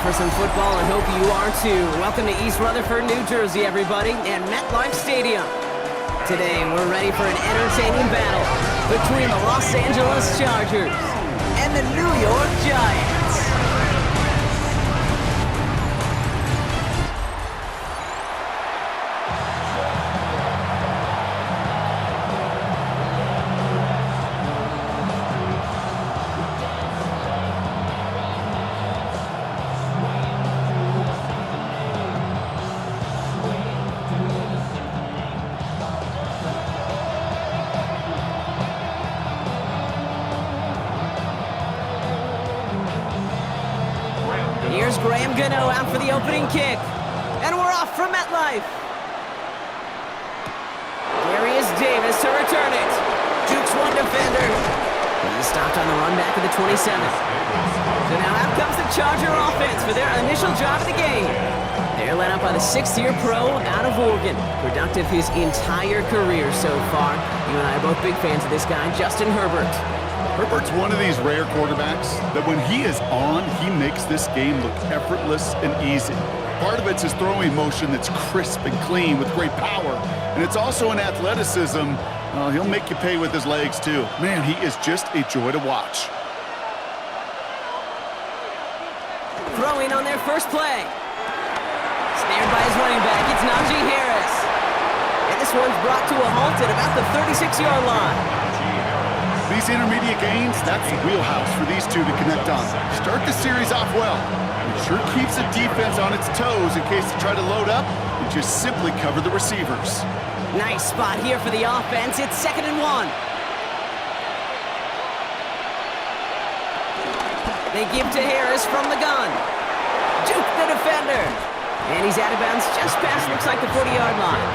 for some football and hope you are too. Welcome to East Rutherford, New Jersey, everybody, and MetLife Stadium. Today, we're ready for an entertaining battle between the Los Angeles Chargers and the New York Giants. Here's Graham Gano out for the opening kick. And we're off from MetLife. Darius Davis to return it. Jukes one defender. He's stopped on the run back of the 27. So now out comes the Charger offense for their initial drive of the game. They're led up by the sixth-year pro out of Oregon. Productive his entire career so far. You and I are both big fans of this guy, Justin Herbert. Herbert's one of these rare quarterbacks that when he is on, he makes this game look effortless and easy. Part of it's his throwing motion that's crisp and clean with great power. And it's also an athleticism. He'll make you pay with his legs, too. Man, he is just a joy to watch. Throwing on their first play. Snared by his running back, it's Najee Harris. And this one's brought to a halt at about the 36-yard line. These intermediate gains, that's the wheelhouse for these two to connect on. Start the series off well. It sure keeps the defense on its toes in case they try to load up and just simply cover the receivers. Nice spot here for the offense. It's 2nd and 1. They give to Harris from the gun. Juke the defender. And he's out of bounds just past, looks like, the 40-yard line.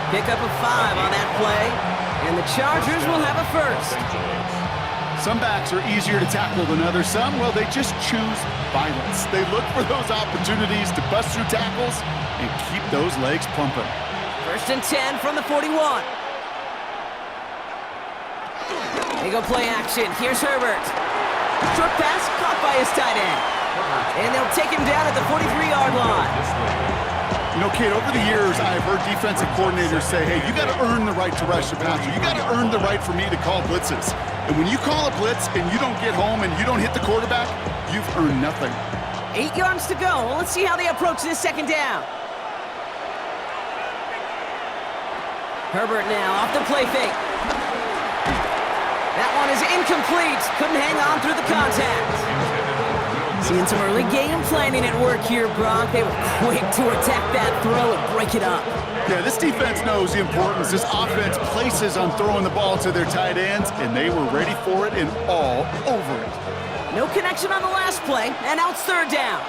Pick up a 5 on that play. And the Chargers will have a first. Some backs are easier to tackle than others. Some, well, they just choose violence. They look for those opportunities to bust through tackles and keep those legs pumping. 1st and 10 from the 41. They go play action. Here's Herbert. Short pass caught by his tight end. And they'll take him down at the 43-yard line. You know, Kate, over the years, I've heard defensive coordinators say, hey, you got to earn the right to rush the passer. You got to earn the right for me to call blitzes. And when you call a blitz and you don't get home and you don't hit the quarterback, you've earned nothing. 8 yards to go. Well, let's see how they approach this second down. Herbert now off the play fake. That one is incomplete. Couldn't hang on through the contact. Seeing some early game planning at work here, Brock. They were quick to attack that throw and break it up. Yeah, this defense knows the importance this offense places on throwing the ball to their tight ends, and they were ready for it and all over it. No connection on the last play, and now it's 3rd down.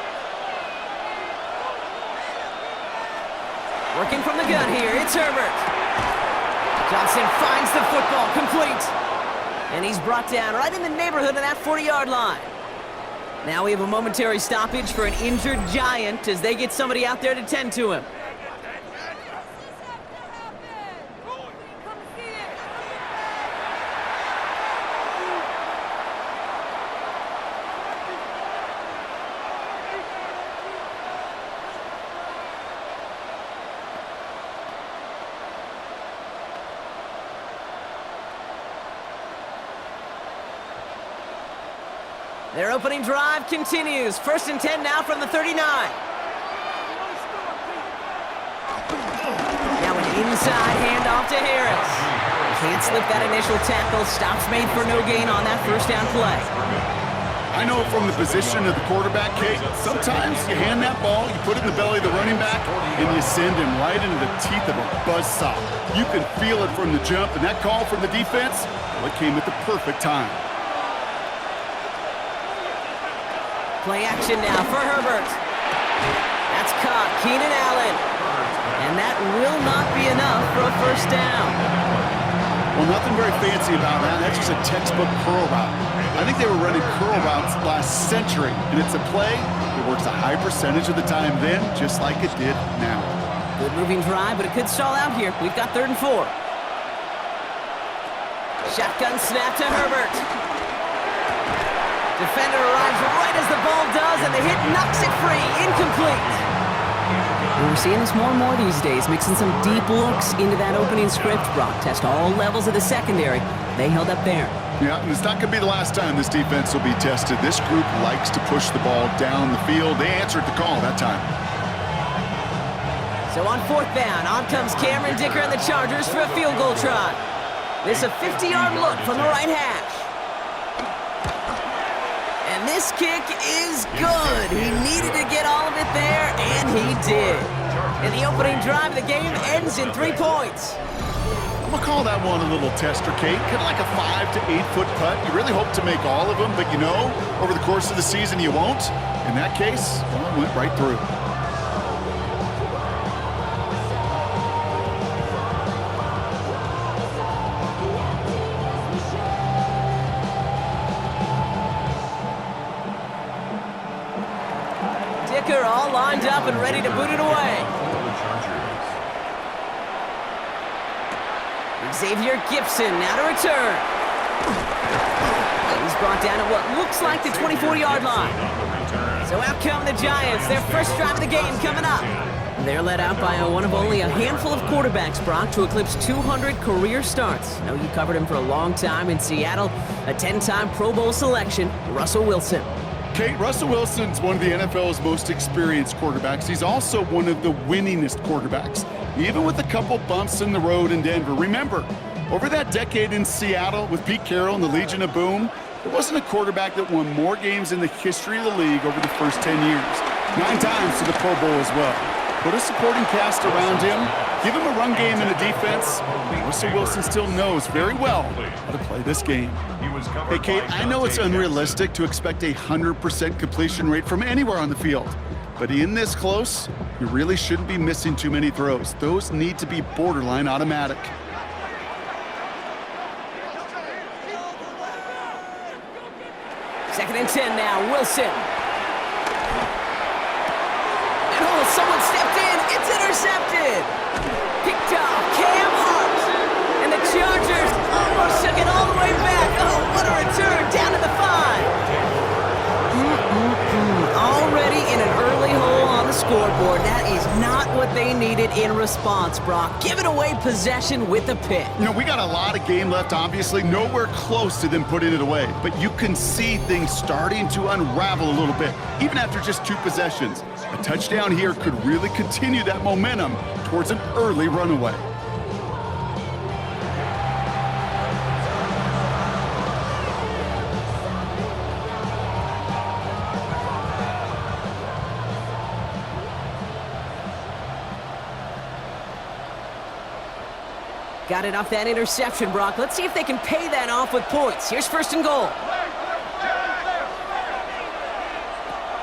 Working from the gun here, it's Herbert. Johnson finds the football, complete. And he's brought down right in the neighborhood of that 40-yard line. Now we have a momentary stoppage for an injured Giant as they get somebody out there to tend to him. Their opening drive continues. 1st and 10 now from the 39. Now an inside handoff to Harris. Can't slip that initial tackle. Stops made for no gain on that first down play. I know from the position of the quarterback, Kate, sometimes you hand that ball, you put it in the belly of the running back, and you send him right into the teeth of a buzzsaw. You can feel it from the jump, and that call from the defense, well, it came at the perfect time. Play action now for Herbert. That's caught. Keenan Allen. And that will not be enough for a first down. Well, nothing very fancy about that. That's just a textbook curl route. I think they were running curl routes last century, and it's a play that works a high percentage of the time then, just like it did now. Good moving drive, but it could stall out here. We've got 3rd and 4. Shotgun snap to Herbert. Defender arrives right as the ball does, and the hit knocks it free. Incomplete. And we're seeing this more and more these days, mixing some deep looks into that opening script. Brock test all levels of the secondary. They held up there. Yeah, and it's not going to be the last time this defense will be tested. This group likes to push the ball down the field. They answered the call that time. So on fourth down, on comes Cameron Dicker and the Chargers for a field goal try. This a 50-yard look from the right hash. And this kick is good. He needed to get all of it there, and he did. And the opening drive of the game ends in 3 points. I'm going to call that one a little tester, Kate. Kind of like a 5 to 8 foot putt. You really hope to make all of them, but you know, over the course of the season, you won't. In that case, well, it went right through. Dicker all lined up and ready to boot it away. Xavier Gibson now to return. He's brought down at what looks like the 24-yard line. So out come the Giants, their first drive of the game coming up. They're led out by one of only a handful of quarterbacks, Brock, to eclipse 200 career starts. I know you covered him for a long time in Seattle, a 10-time Pro Bowl selection, Russell Wilson. Kate, Russell Wilson's one of the NFL's most experienced quarterbacks. He's also one of the winningest quarterbacks, even with a couple bumps in the road in Denver. Remember, over that decade in Seattle with Pete Carroll and the Legion of Boom, there wasn't a quarterback that won more games in the history of the league over the first 10 years. 9 times to the Pro Bowl as well. Put a supporting cast around him, give him a run game and a defense. Russell Wilson still knows very well how to play this game. Hey, Kate, I know it's unrealistic to expect a 100% completion rate from anywhere on the field. But in this close, you really shouldn't be missing too many throws. Those need to be borderline automatic. Second and 10 now, Wilson. And oh, someone stepped in. It's intercepted. Picked off Cam Hart. And the Chargers almost took it all the way back. Oh, what a return down to the 5. Already in an early hole on the scoreboard. That is not what they needed in response, Brock. Giving away possession with a pick. You know, we got a lot of game left, obviously. Nowhere close to them putting it away. But you can see things starting to unravel a little bit, even after just 2 possessions. A touchdown here could really continue that momentum towards an early runaway. Got it off that interception, Brock. Let's see if they can pay that off with points. Here's first and goal.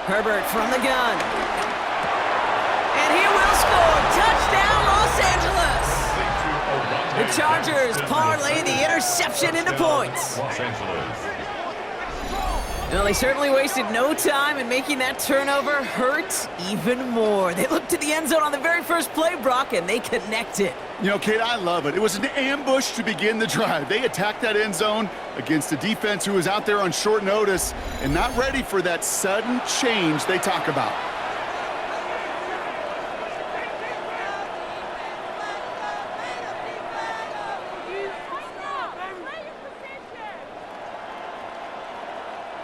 Herbert from the gun. And he will score. Touchdown, Los Angeles. The Chargers parlay the interception into points. Well, they certainly wasted no time in making that turnover hurt even more. They looked to the end zone on the very first play, Brock, and they connected. You know, Kate, I love it. It was an ambush to begin the drive. They attacked that end zone against a defense who was out there on short notice and not ready for that sudden change they talk about.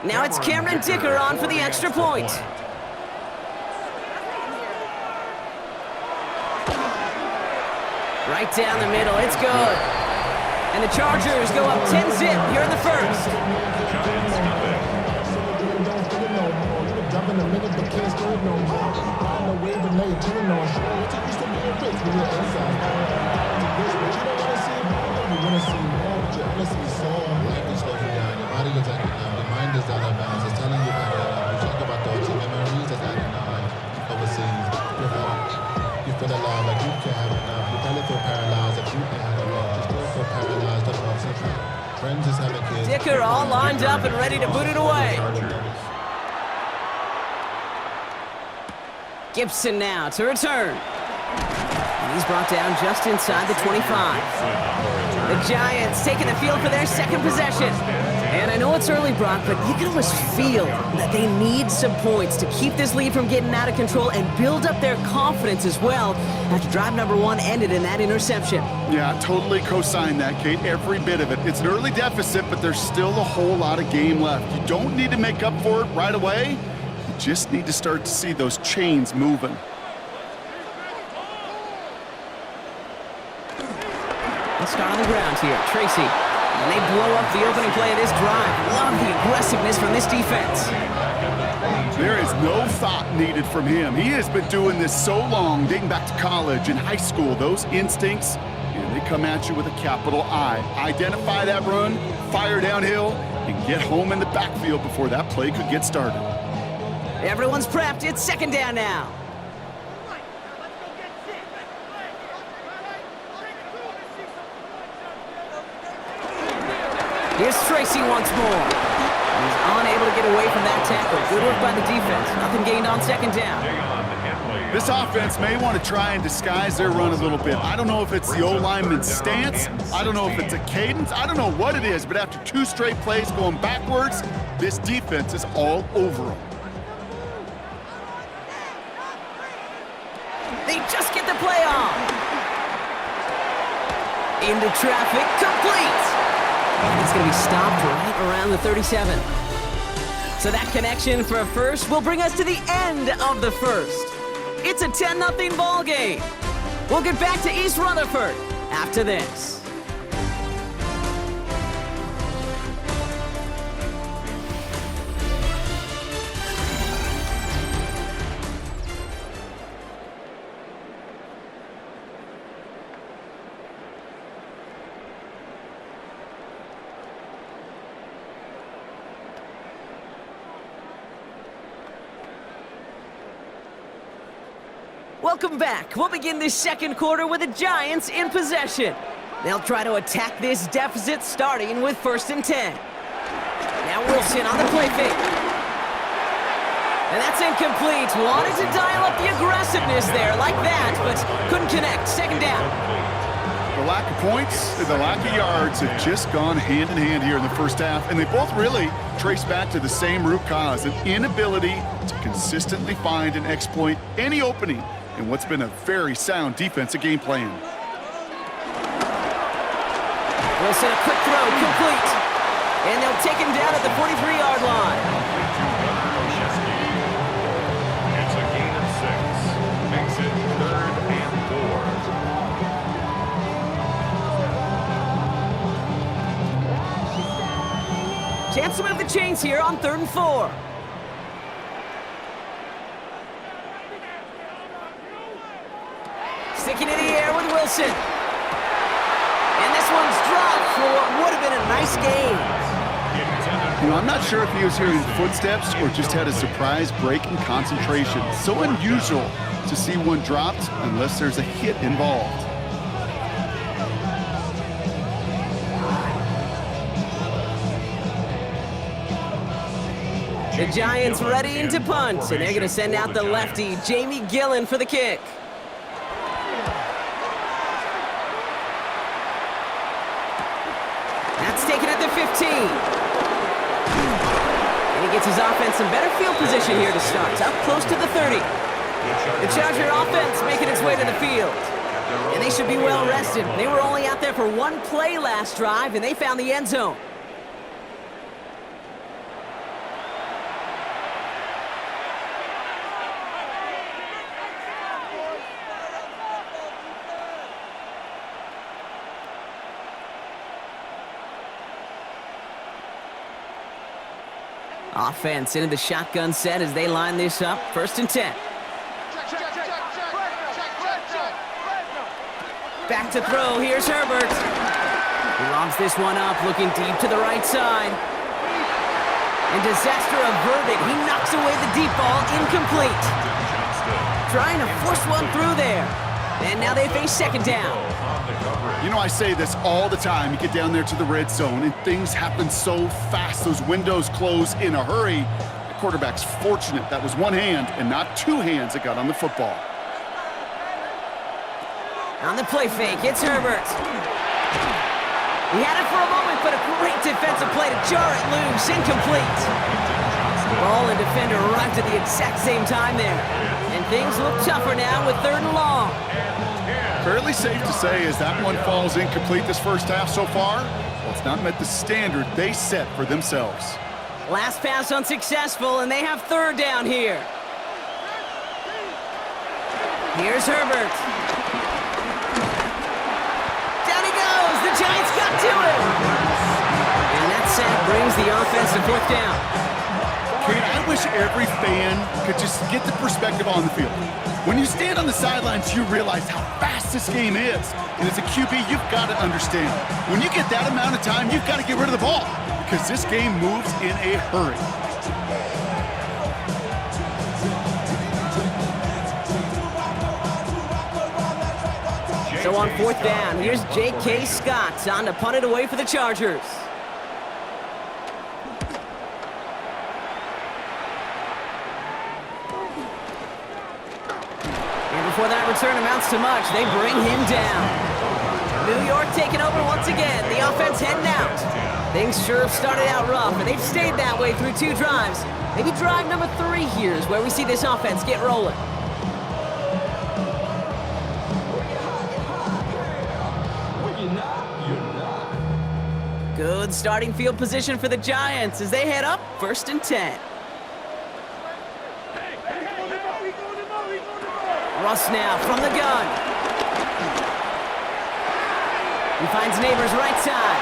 Now it's Cameron Dicker on for the extra point. Right down the middle, it's good. And the Chargers go up 10-zip here in the first. Dicker all lined up and ready to boot it away. Gibson now to return. And he's brought down just inside the 25. The Giants taking the field for their second possession. And I know it's early, Brock, but you can almost feel that they need some points to keep this lead from getting out of control and build up their confidence as well after drive number 1 ended in that interception. Yeah, totally co-sign that, Kate. Every bit of it. It's an early deficit, but there's still a whole lot of game left. You don't need to make up for it right away. You just need to start to see those chains moving. Let's start on the ground here. Tracy. And they blow up the opening play of this drive. Love the aggressiveness from this defense. There is no thought needed from him. He has been doing this so long, dating back to college and high school. Those instincts, and they come at you with a capital I. Identify that run, fire downhill, and get home in the backfield before that play could get started. Everyone's prepped. It's second down now. Here's Tracy once more. He's unable to get away from that tackle. Good work by the defense. Nothing gained on second down. This offense may want to try and disguise their run a little bit. I don't know if it's the O-lineman's stance. I don't know if it's a cadence. I don't know what it is, but after 2 straight plays going backwards, this defense is all over them. They just get the play off. Into traffic, complete. And it's going to be stopped right around the 37. So that connection for a first will bring us to the end of the first. It's a 10-0 ball game. We'll get back to East Rutherford after this. Welcome back. We'll begin this second quarter with the Giants in possession. They'll try to attack this deficit starting with 1st and 10. Now Wilson on the play fake. And that's incomplete. Wanted to dial up the aggressiveness there like that, but couldn't connect. Second down. The lack of points and the lack of yards have just gone hand in hand here in the first half, and they both really trace back to the same root cause, an inability to consistently find and exploit any opening in what's been a very sound defensive game plan. Wilson, a quick throw, complete. And they'll take him down at the 43-yard line. It's a gain of 6. Makes it 3rd and 4. Chance to move the chains here on 3rd and 4. Sticking in the air with Wilson. And this one's dropped for what would have been a nice game. You know, I'm not sure if he was hearing footsteps or just had a surprise break in concentration. So unusual to see one dropped unless there's a hit involved. The Giants ready to punt, and they're going to send out the lefty, Jamie Gillen, for the kick. That's taken at the 15. And he gets his offense in better field position here to start, up close to the 30. The Charger offense making its way to the field. And they should be well rested. They were only out there for 1 play last drive, and they found the end zone. Offense into the shotgun set as they line this up. 1st and 10. Back to throw. Here's Herbert. He lobs this one up, looking deep to the right side. And disaster averted. He knocks away the deep ball. Incomplete. Trying to force one through there. And now they face 2nd down. You know, I say this all the time. You get down there to the red zone, and things happen so fast. Those windows close in a hurry. The quarterback's fortunate that was 1 hand and not 2 hands that got on the football. On the play fake, it's Herbert. He had it for a moment, but a great defensive play to jar it loose. Incomplete. Ball and defender arrived at the exact same time there. And things look tougher now with 3rd and long. Fairly safe to say as that one falls incomplete this first half so far, well, it's not met the standard they set for themselves. Last pass unsuccessful, and they have 3rd down here. Here's Herbert. Down he goes. The Giants got to him. And that sack brings the offense to 4th down. Kane, I wish every fan could just get the perspective on the field. When you stand on the sidelines, you realize how fast this game is. And as a QB, you've got to understand. When you get that amount of time, you've got to get rid of the ball because this game moves in a hurry. So on 4th down, here's J.K. Scott on to punt it away for the Chargers. And before that return amounts to much, they bring him down. New York taking over once again. The offense heading out. Things sure have started out rough, and they've stayed that way through 2 drives. Maybe drive number 3 here is where we see this offense get rolling. Good starting field position for the Giants as they head up 1st and 10. Russ now from the gun. He finds Neighbors right side.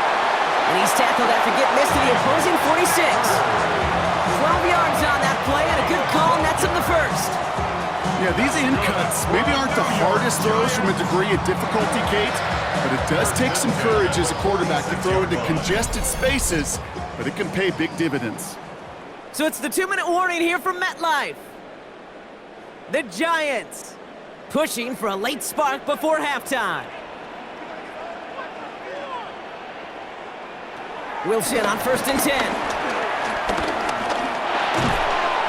And he's tackled after getting this to the opposing 46. 12 yards on that play and a good call nets him the 1st. Yeah, these in cuts maybe aren't the hardest throws from a degree of difficulty, Kate, but it does take some courage as a quarterback to throw into congested spaces, but it can pay big dividends. So it's the 2-minute warning here from MetLife. The Giants pushing for a late spark before halftime. Wilson on 1st and 10.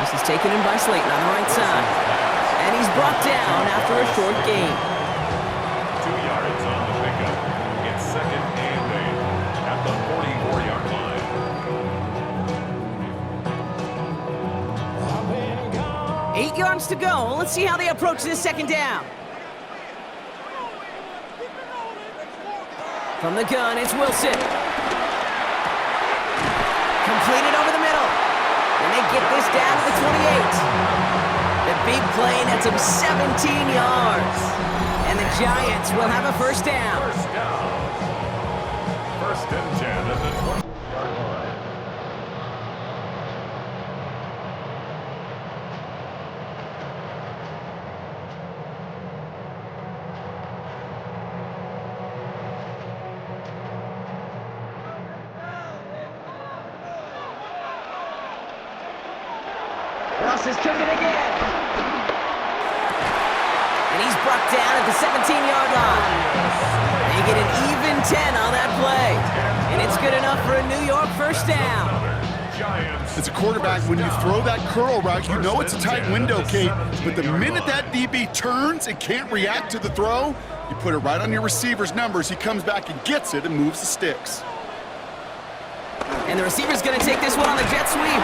This is taken in by Slayton on the right side. And he's brought down after a short gain. 2 yards on the pickup. It's 2nd and 8 at the 44-yard line. 8 yards to go. Let's see how they approach this 2nd down. From the gun, it's Wilson. Completed over the middle. And they get this down to the 28. The big play nets him 17 yards. And the Giants will have a 1st down. 1st down. 1st and 10 at the 20-yard line. Russ has took it again. And he's brought down at the 17-yard line. They get an even 10 on that play. And it's good enough for a New York 1st down. As a quarterback, when you throw that curl route, you know it's a tight window, Kate. But the minute that DB turns and can't react to the throw, you put it right on your receiver's numbers. He comes back and gets it and moves the sticks. And the receiver's going to take this one on the jet sweep.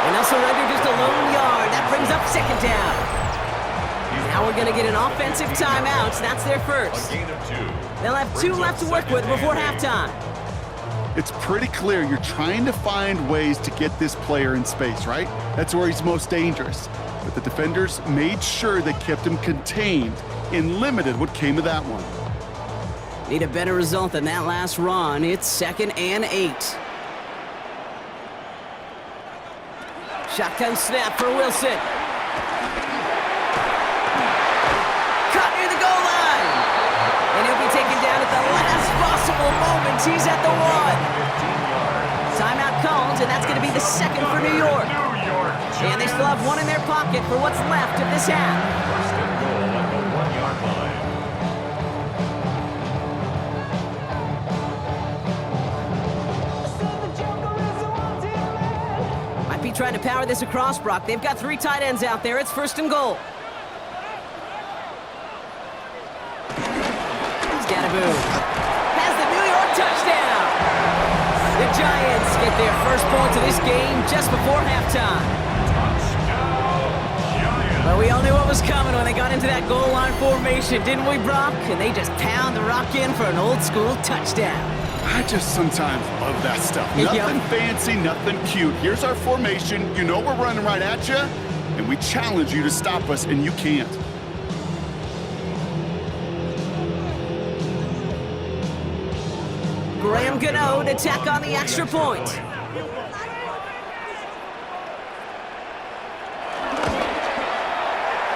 And they'll surrender just a lone yard. That brings up 2nd down. Now we're going to get an offensive timeout. So that's their 1st. A gain of 2. They'll have 2 left to work with before halftime. It's pretty clear you're trying to find ways to get this player in space, right? That's where he's most dangerous. But the defenders made sure they kept him contained and limited what came of that one. Need a better result than that last run. It's 2nd and 8. Shotgun snap for Wilson. Caught near the goal line. And he'll be taken down at the last possible moment. He's at the 1. Timeout called, and that's going to be the 2nd for New York. And they still have 1 in their pocket for what's left of this half. 1st and goal at the 1-yard line. Be trying to power this across, Brock. They've got 3 tight ends out there. It's 1st and goal. He's got a move. Has the New York touchdown. with their first points of this game just before halftime. Well, we all knew what was coming when they got into that goal line formation, didn't we, Brock? And they just pound the rock in for an old-school touchdown. I just sometimes love that stuff. Yep. Nothing fancy, nothing cute. Here's our formation. You know we're running right at you, and we challenge you to stop us, and you can't. Graham Gano to tack on the extra point.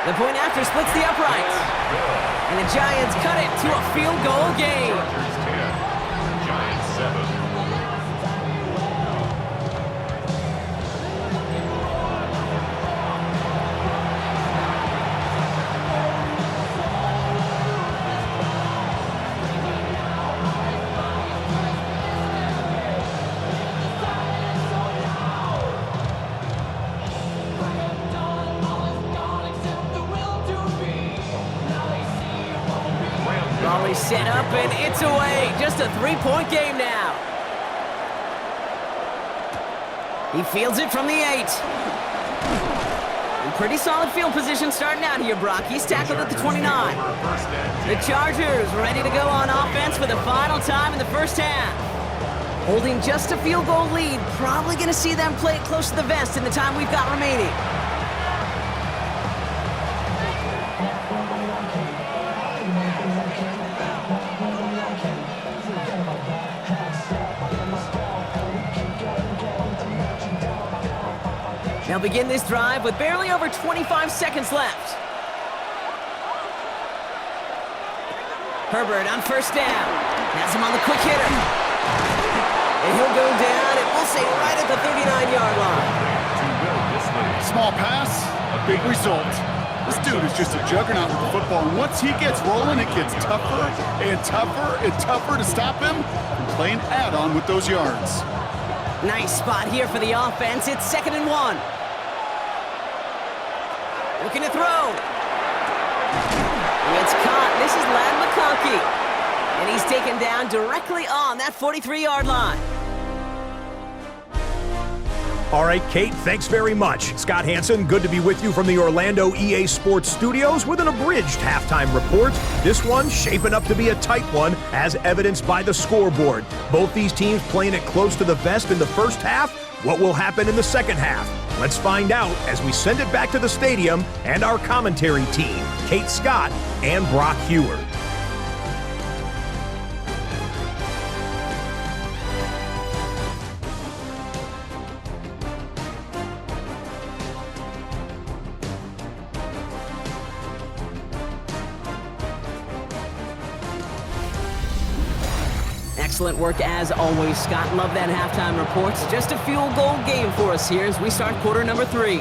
The point after splits the upright. And the Giants cut it to a field goal game. Chargers 10, Giants 7. Volley set up and it's away. Just a three-point game now. He fields it from the 8. In pretty solid field position starting out here, Brock. He's tackled at the 29. The Chargers ready to go on offense for the final time in the first half. Holding just a field goal lead. Probably going to see them play it close to the vest in the time we've got remaining. They'll begin this drive with barely over 25 seconds left. Herbert on first down. Has him on the quick hitter. And he'll go down, and we'll say right at the 39-yard line. Small pass, a big result. This dude is just a juggernaut with the football, and once he gets rolling, it gets tougher and tougher and tougher to stop him from playing add-on with those yards. Nice spot here for the offense. It's 2nd and 1. Looking to throw. It's caught. This is Lad McConkey. And he's taken down directly on that 43-yard line. All right, Kate, thanks very much. Scott Hansen, good to be with you from the Orlando EA Sports Studios with an abridged halftime report. This one shaping up to be a tight one, as evidenced by the scoreboard. Both these teams playing it close to the vest in the first half. What will happen in the second half? Let's find out as we send it back to the stadium and our commentary team, Kate Scott and Brock Heward. Excellent work as always, Scott. Love that halftime report. Just a field goal game for us here as we start quarter number 3.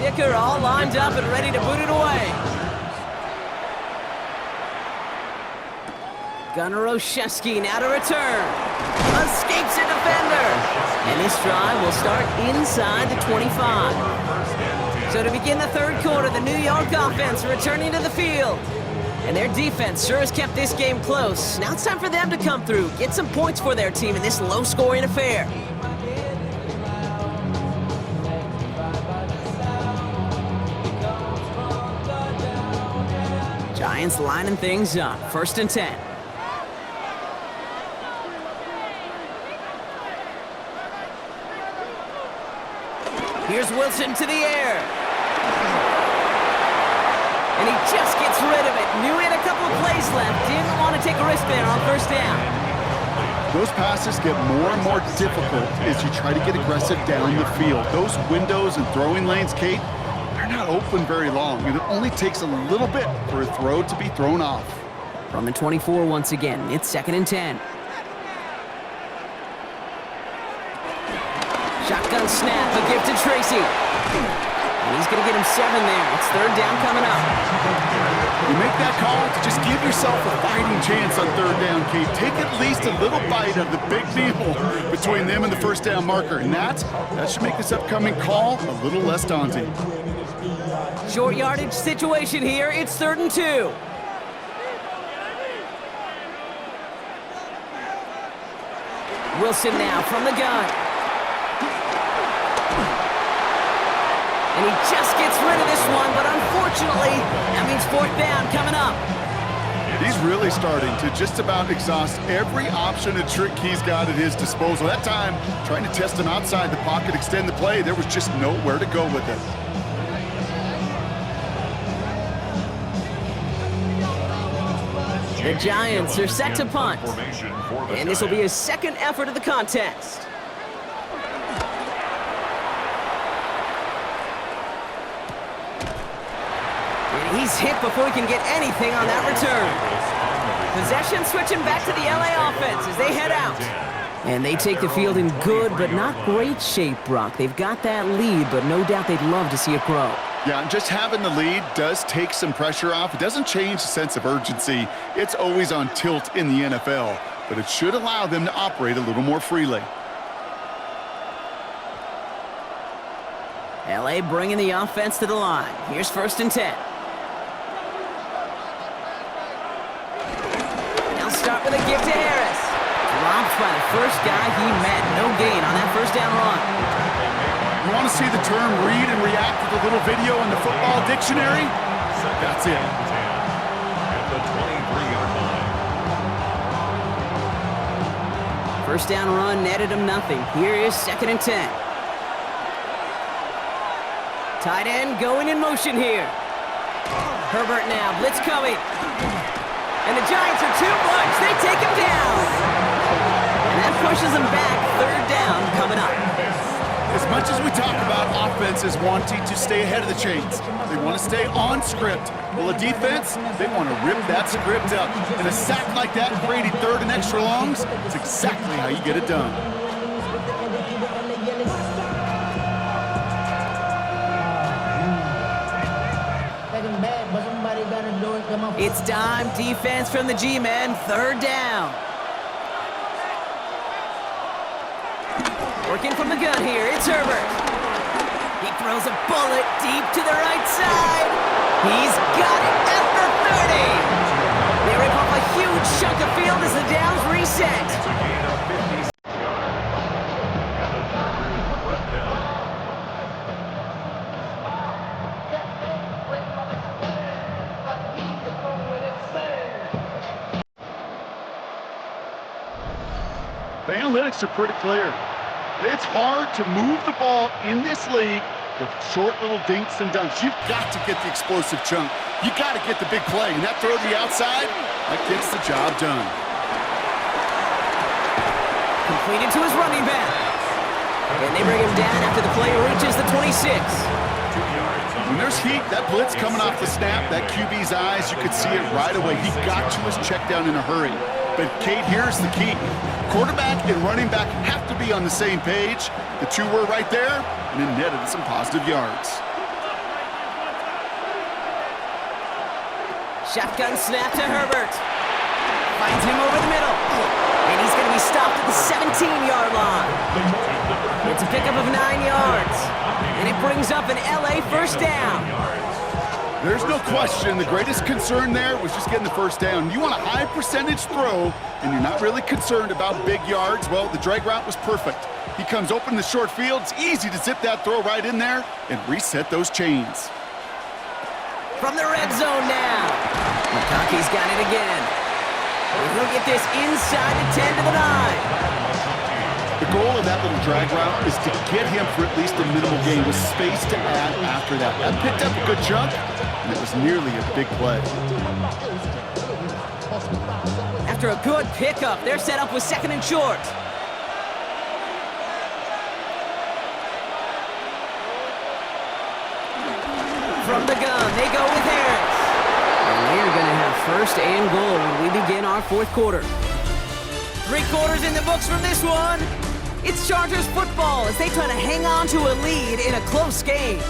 Dicker all lined up and ready to boot it away. Gunnar Olszewski now to return. Escapes a defender. And this drive will start inside the 25. So to begin the third quarter, the New York offense returning to the field. And their defense sure has kept this game close. Now it's time for them to come through, get some points for their team in this low-scoring affair. Giants lining things up. 1st and 10. Here's Wilson to the air. And he just gets rid of it. Knew he had a couple of plays left. Didn't want to take a risk there on first down. Those passes get more and more difficult as you try to get aggressive down the field. Those windows and throwing lanes, Kate, they're not open very long. And it only takes a little bit for a throw to be thrown off. From the 24 once again, it's 2nd and 10. Shotgun snap, a gift to Tracy. And he's going to get him 7 there. It's third down coming up. You make that call to just give yourself a fighting chance on third down, Kate. Take at least a little bite of the big meal between them and the first down marker. And that should make this upcoming call a little less daunting. Short yardage situation here. It's 3rd and 2. Wilson now from the gun. And he just gets rid of this one, but unfortunately, that means 4th down coming up. He's really starting to just about exhaust every option and trick he's got at his disposal. That time, trying to test him outside the pocket, extend the play, there was just nowhere to go with it. The Giants are set to punt. And this will be his 2nd effort of the contest. And he's hit before he can get anything on that return. Possession switching back to the LA offense as they head out. And they take the field in good but not great shape, Brock. They've got that lead, but no doubt they'd love to see it grow. Yeah, just having the lead does take some pressure off. It doesn't change the sense of urgency. It's always on tilt in the NFL, but it should allow them to operate a little more freely. LA bringing the offense to the line. Here's 1st and 10. They'll start with a gift to Harris. Dropped by the first guy he met. No gain on that 1st down run. You want to see the term read and react with a little video in the football dictionary? That's it. At the 23-yard line. 1st down run netted him nothing. Here is 2nd and 10. Tight end going in motion here. Herbert now, blitz coming. And the Giants are too much. They take him down. And that pushes him back. 3rd down coming up. As much as we talk about offenses wanting to stay ahead of the chains, they want to stay on script. Well, a defense, they want to rip that script up. And a sack like that, creating 3rd and extra longs, is exactly how you get it done. It's dime defense from the G-men. 3rd down. Working from the gun here, it's Herbert. He throws a bullet deep to the right side. He's got it at the 30. They rip off a huge chunk of field as the downs reset. The analytics are pretty clear. It's hard to move the ball in this league with short little dinks and dunks. You've got to get the explosive chunk. You got to get the big play. And that throw to the outside, that gets the job done. Completed to his running back. And they bring him down after the play reaches the 26. When there's heat, that blitz coming off the snap, that QB's eyes, you could see it right away. He got to his check down in a hurry. But, Kate, here's the key. Quarterback and running back have to be on the same page. The two were right there, and it netted some positive yards. Shotgun snap to Herbert. Finds him over the middle. And he's going to be stopped at the 17-yard line. It's a pickup of 9 yards. And it brings up an LA 1st down. There's no question the greatest concern there was just getting the 1st down. You want a high percentage throw, and you're not really concerned about big yards. Well, the drag route was perfect. He comes open in the short field. It's easy to zip that throw right in there and reset those chains. From the red zone now. McConkey's got it again. He'll get this inside the 10 to the 9. The goal of that little drag route is to get him for at least a minimal gain with space to add after that. That picked up a good chunk, and it was nearly a big play. After a good pickup, they're set up with 2nd and short. From the gun, they go with Harris. And they're going to have 1st and goal when we begin our 4th quarter. 3 quarters in the books from this one. It's Chargers football as they try to hang on to a lead in a close game.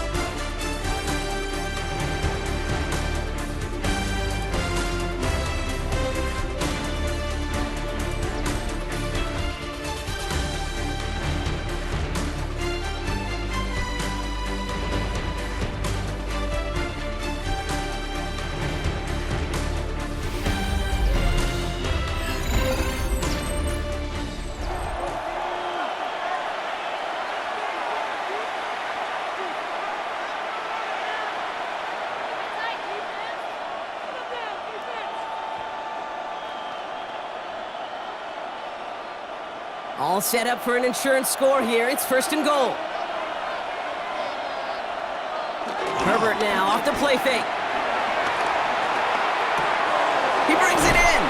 All set up for an insurance score here. It's first and goal. Herbert now off the play fake. He brings it in.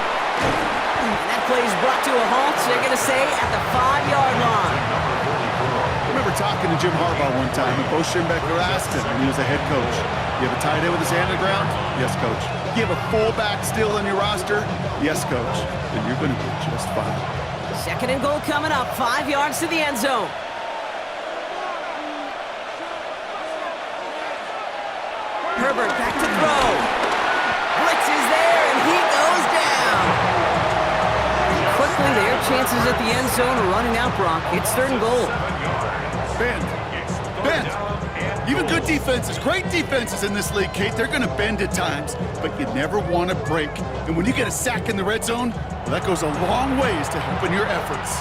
And that play is brought to a halt, so they're going to say at the 5-yard line. I remember talking to Jim Harbaugh one time, and Bo Schembechler asked him when he was a head coach, you have a tight end with his hand on the ground? Yes, coach. You have a fullback still in your roster? Yes, coach. Then you're going to be just fine. Second and goal coming up, 5 yards to the end zone. Herbert back to throw. Blitz is there, and he goes down. Quickly, their chances at the end zone are running out, Brock. It's third and goal. Bend. Even good defenses, great defenses in this league, Kate, they're going to bend at times, but you never want to break. And when you get a sack in the red zone, well, that goes a long ways to helping your efforts.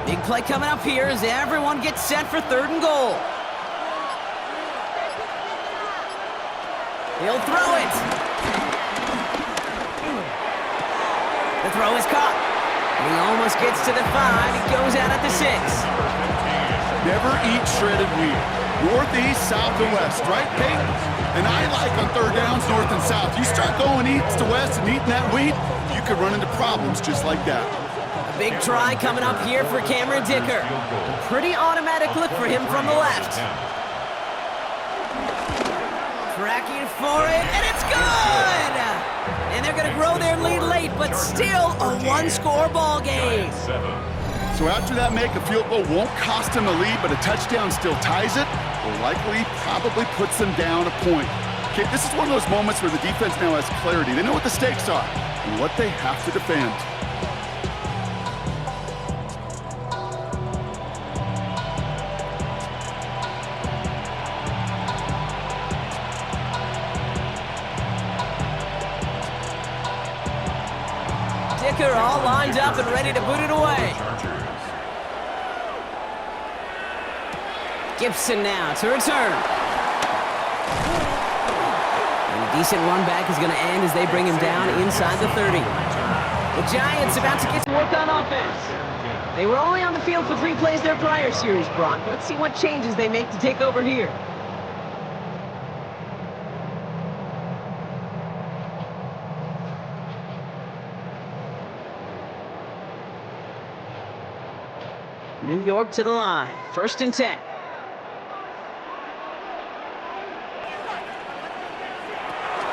Big play coming up here as everyone gets set for third and goal. He'll throw it. The throw is caught. And he almost gets to the 5. He goes out at the 6. Never eat shredded wheat. Northeast, south, and west, right, Kate? And I like on third downs, north and south. You start going east to west and eating that wheat, you could run into problems just like that. A big try coming up here for Cameron Dicker. A pretty automatic look for him from the left. Tracking for it, and it's good! And they're going to grow their lead late, but still a one-score ball game. So after that make, a field goal won't cost him a lead, but a touchdown still ties it, or likely probably puts them down a point. Okay, this is one of those moments where the defense now has clarity. They know what the stakes are and what they have to defend. Dicker all lined up and ready to boot it away. Gibson now to return. And a decent run back is going to end as they bring him down inside the 30. The Giants about to get to work on offense. They were only on the field for 3 plays their prior series, Brock. Let's see what changes they make to take over here. New York to the line. First and 10.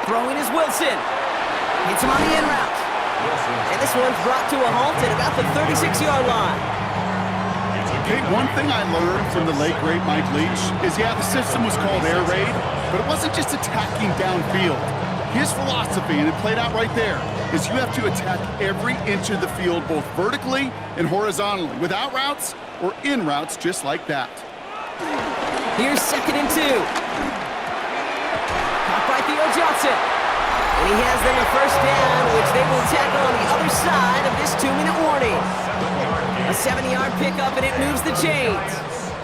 Throwing is Wilson. Hits him on the in route. And this one's brought to a halt at about the 36-yard line. Kate, one thing I learned from the late, great Mike Leach is, yeah, the system was called air raid, but it wasn't just attacking downfield. His philosophy, and it played out right there, is you have to attack every inch of the field, both vertically and horizontally, with out routes or in routes just like that. Here's second and 2. Caught by Theo Johnson. And he has them a first down, which they will tackle on the other side of this 2-minute warning. A 7-yard pickup, and it moves the chains.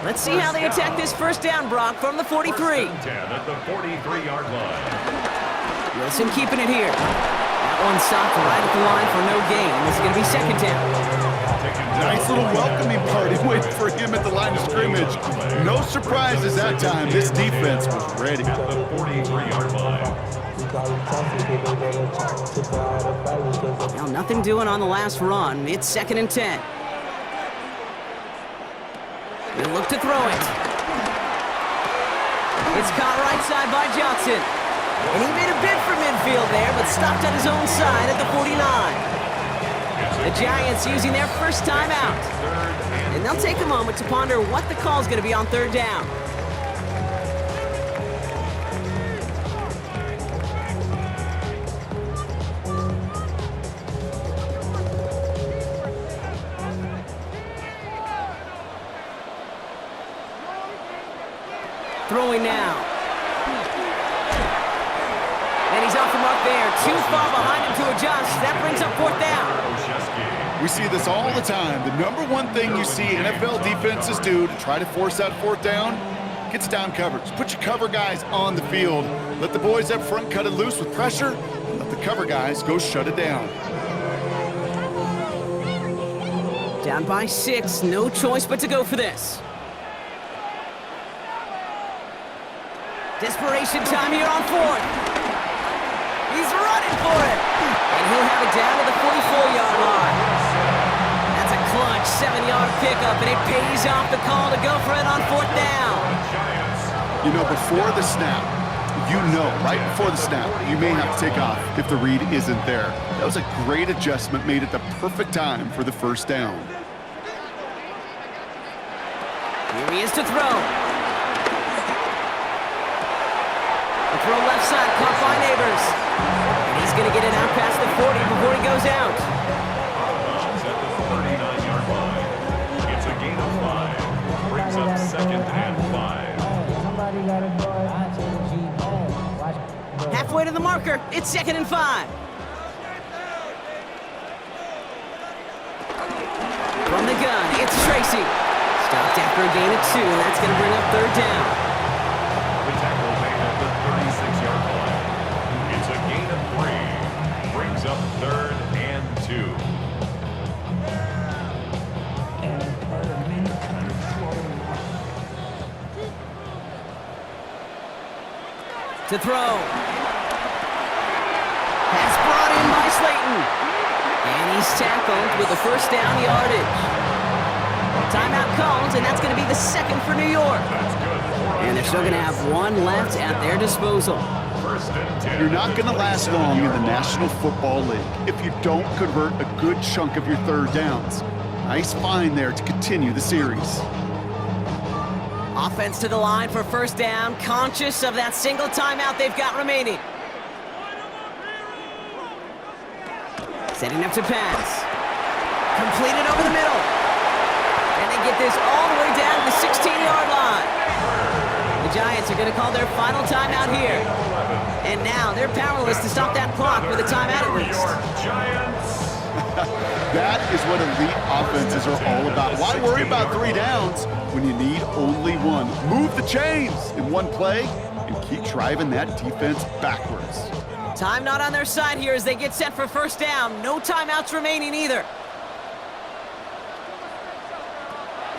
Let's see how they attack this first down, Brock, from the 43. 10 at the 43-yard line. Wilson keeping it here. That one stopped right at the line for no gain. This is going to be second down. Nice little welcoming party waiting for him at the line of scrimmage. No surprises that time. This defense was ready. At the 43-yard line. Now nothing doing on the last run. It's second and 10. They look to throw it. It's caught right side by Johnson. And he made a bid for midfield there, but stopped at his own side at the 49. The Giants using their first time out. And they'll take a moment to ponder what the call is going to be on third down. Throwing now. And he's off the mark there. Too far behind him to adjust. That brings up fourth down. We see this all the time. The number one thing you see NFL defenses do to try to force that fourth down, gets down coverage. Put your cover guys on the field. Let the boys up front cut it loose with pressure, and let the cover guys go shut it down. Down by 6, no choice but to go for this. Desperation time here on 4th. He's running for it. And he'll have it down to the 44-yard line. That's a clutch 7-yard pickup, and it pays off the call to go for it on 4th down. You know, before the snap, right before the snap, you may have to take off if the read isn't there. That was a great adjustment made at the perfect time for the first down. Here he is to throw. The throw left side, caught by Neighbors. And he's going to get it out past the 40 before he goes out. At the 39-yard line. It's a gain of 5. Brings up 2nd and 5. Halfway to the marker, it's 2nd and 5. From the gun, it's Tracy. Stopped after a gain of 2, and that's going to bring up 3rd down. The tackle made at the 36-yard line. It's a gain of 3. Brings up 3rd and 2. To throw. Pass brought in by Slayton. And he's tackled with the first down yardage. Timeout called, and that's going to be the 2nd for New York. And they're still going to have 1 left at their disposal. You're not going to last long in the National Football League if you don't convert a good chunk of your 3rd downs. Nice find there to continue the series. Offense to the line for 1st down, conscious of that single timeout they've got remaining. Setting up to pass. Completed over the middle. And they get this all the way down to the 16-yard line. The Giants are going to call their final timeout here. And now they're powerless to stop that clock with a timeout at least. That is what elite offenses are all about. Why worry about 3 downs when you need only 1? Move the chains in one play and keep driving that defense backwards. Time not on their side here as they get set for 1st down. No timeouts remaining either.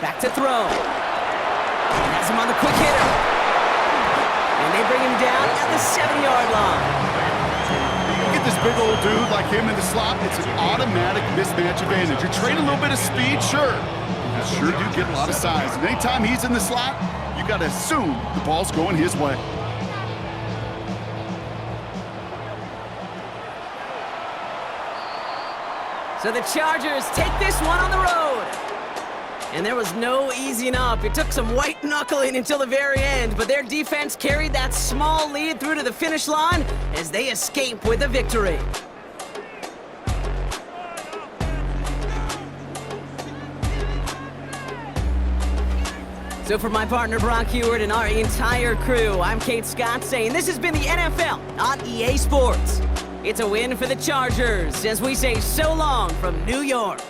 Back to throw. And that's him on the quick hitter. And they bring him down at the 7-yard line. You get this big old dude like him in the slot, it's an automatic mismatch advantage. You trade a little bit of speed, sure. You sure do get a lot of size. And anytime he's in the slot, you got to assume the ball's going his way. So the Chargers take this one on the road. And there was no easing up. It took some white knuckling until the very end, but their defense carried that small lead through to the finish line as they escape with a victory. So for my partner Brock Heward and our entire crew, I'm Kate Scott saying this has been the NFL on EA Sports. It's a win for the Chargers as we say so long from New York.